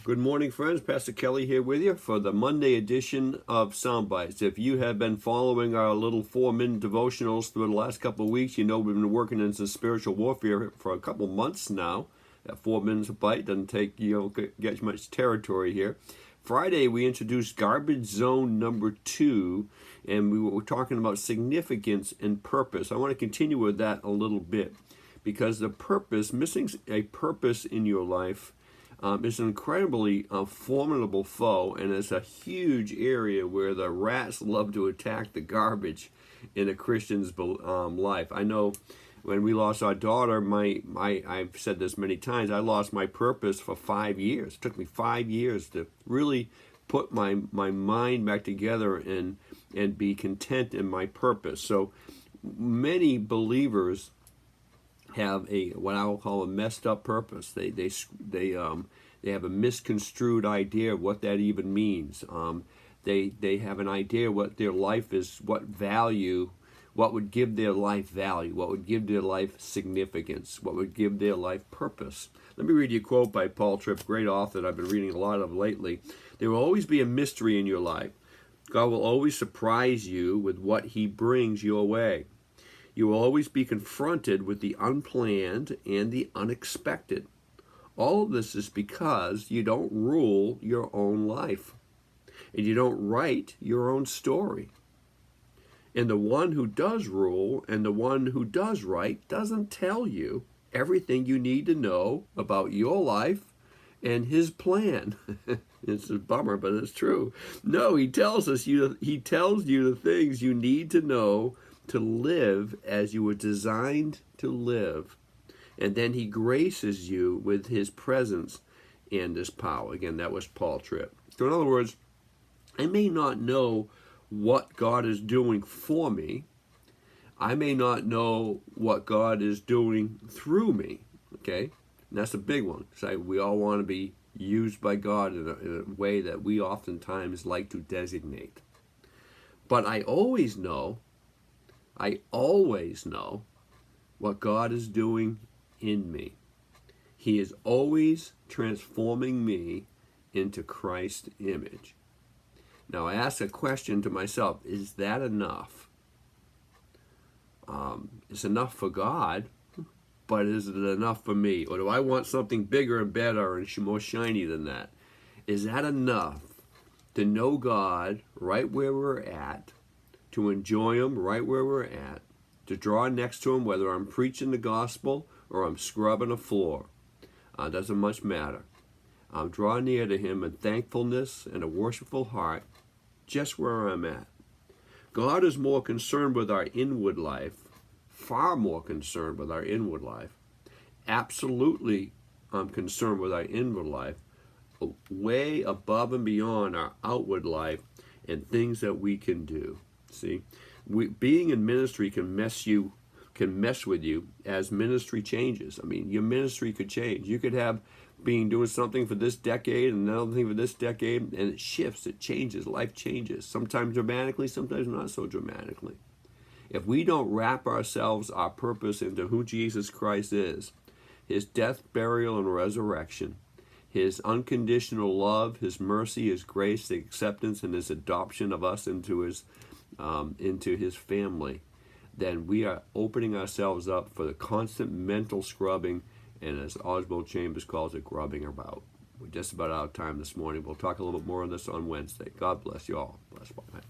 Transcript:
Good morning, friends. Pastor Kelly here with you for the Monday edition of Bytes. If you have been following our little 4-minute devotionals through the last couple of weeks, you know we've been working in some spiritual warfare for a couple months now. That 4 minutes a bite doesn't take, get much territory here. Friday, we introduced garbage zone number 2, and we were talking about significance and purpose. I want to continue with that a little bit because the purpose, missing a purpose in your life, is an incredibly formidable foe, and it's a huge area where the rats love to attack the garbage in a Christian's life. I know when we lost our daughter, I've said this many times, I lost my purpose for 5 years. It took me 5 years to really put my mind back together and be content in my purpose. So many believers have what I will call a messed up purpose. They have a misconstrued idea of what that even means. They have an idea what their life is, what would give their life value, what would give their life significance, what would give their life purpose. Let me read you a quote by Paul Tripp, great author that I've been reading a lot of lately. There will always be a mystery in your life. God will always surprise you with what he brings your way. You will always be confronted with the unplanned and the unexpected. All of this is because you don't rule your own life, and you don't write your own story. And the one who does rule and the one who does write doesn't tell you everything you need to know about your life and his plan. It's a bummer, but it's true. No, he tells you the things you need to know to live as you were designed to live. And then he graces you with his presence and his power. Again, that was Paul Tripp. So in other words, I may not know what God is doing for me. I may not know what God is doing through me. Okay? And that's a big one. So we all want to be used by God in a way that we oftentimes like to designate. But I always know what God is doing in me. He is always transforming me into Christ's image. Now I ask a question to myself, is that enough? It's enough for God, but is it enough for me? Or do I want something bigger and better and more shiny than that? Is that enough to know God right where we're at, to enjoy him right where we're at, to draw next to him whether I'm preaching the gospel or I'm scrubbing a floor? Doesn't much matter. Draw near to him in thankfulness and a worshipful heart just where I'm at. God is more concerned with our inward life, far more concerned with our inward life. Absolutely concerned with our inward life, way above and beyond our outward life and things that we can do. See, being in ministry can mess with you as ministry changes. I mean, your ministry could change. You could have been doing something for this decade and another thing for this decade, and it shifts, it changes, life changes. Sometimes dramatically, sometimes not so dramatically. If we don't wrap our purpose into who Jesus Christ is, his death, burial, and resurrection, his unconditional love, his mercy, his grace, the acceptance, and his adoption of us into his family, then we are opening ourselves up for the constant mental scrubbing, and as Oswald Chambers calls it, grubbing about. We're just about out of time this morning. We'll talk a little bit more on this on Wednesday. God bless you all. Bless. Bye.